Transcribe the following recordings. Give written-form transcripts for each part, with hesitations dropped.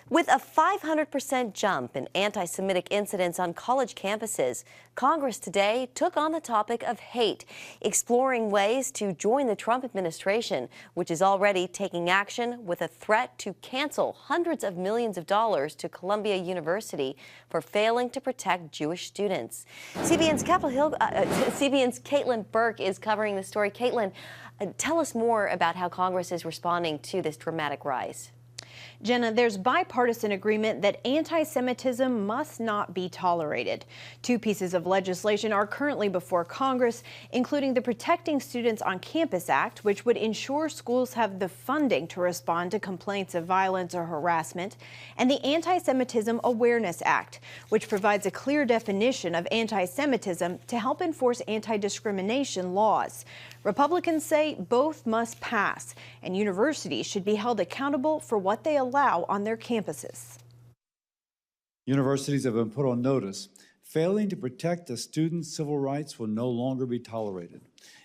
With a 500% jump in anti-Semitic incidents on college campuses, Congress today took on the topic of hate, exploring ways to join the Trump administration, which is already taking action with a threat to cancel hundreds of millions of dollars to Columbia University for failing to protect Jewish students. CBN's Caitlin Burke is covering the story. Caitlin, tell us more about how Congress is responding to this dramatic rise. Jenna, there's bipartisan agreement that anti-Semitism must not be tolerated. Two pieces of legislation are currently before Congress, including the Protecting Students on Campus Act, which would ensure schools have the funding to respond to complaints of violence or harassment, and the Antisemitism Awareness Act, which provides a clear definition of anti-Semitism to help enforce anti-discrimination laws. Republicans say both must pass, and universities should be held accountable for what they allow on their campuses. Universities have been put on notice. Failing to protect a student's civil rights will no longer be tolerated.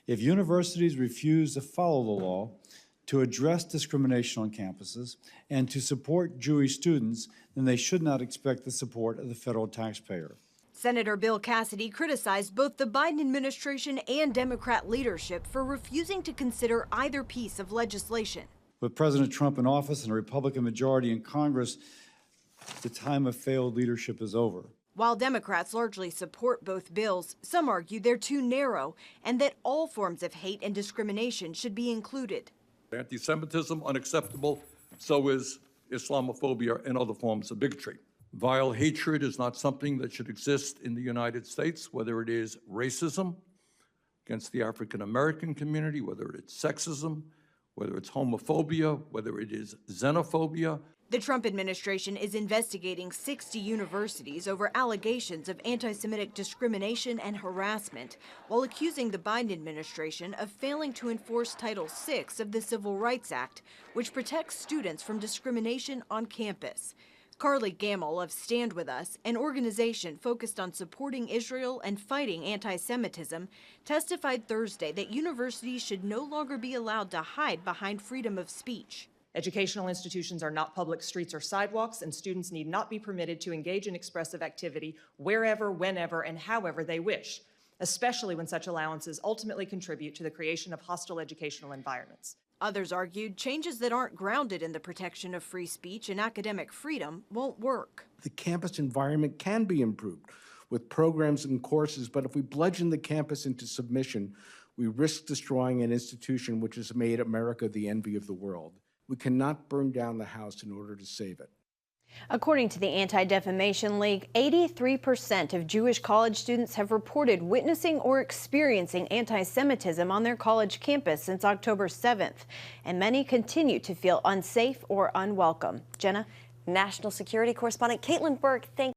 If universities refuse to follow the law, to address discrimination on campuses, and to support Jewish students, then they should not expect the support of the federal taxpayer. Senator Bill Cassidy criticized both the Biden administration and Democrat leadership for refusing to consider either piece of legislation. With President Trump in office and a Republican majority in Congress, the time of failed leadership is over. While Democrats largely support both bills, some argue they're too narrow and that all forms of hate and discrimination should be included. Anti-Semitism, unacceptable. So is Islamophobia and other forms of bigotry. Vile hatred is not something that should exist in the United States, whether it is racism against the African American community, whether it's sexism, whether it's homophobia, whether it is xenophobia. The Trump administration is investigating 60 universities over allegations of anti-Semitic discrimination and harassment, while accusing the Biden administration of failing to enforce Title VI of the Civil Rights Act, which protects students from discrimination on campus. Carly Gamble of Stand With Us, an organization focused on supporting Israel and fighting anti-Semitism, testified Thursday that universities should no longer be allowed to hide behind freedom of speech. Educational institutions are not public streets or sidewalks, and students need not be permitted to engage in expressive activity wherever, whenever, and however they wish, especially when such allowances ultimately contribute to the creation of hostile educational environments. Others argued changes that aren't grounded in the protection of free speech and academic freedom won't work. The campus environment can be improved with programs and courses, but if we bludgeon the campus into submission, we risk destroying an institution which has made America the envy of the world. We cannot burn down the house in order to save it. According to the Anti-Defamation League, 83% of Jewish college students have reported witnessing or experiencing anti-Semitism on their college campus since October 7th, and many continue to feel unsafe or unwelcome. Jenna? National security correspondent Caitlin Burke, thank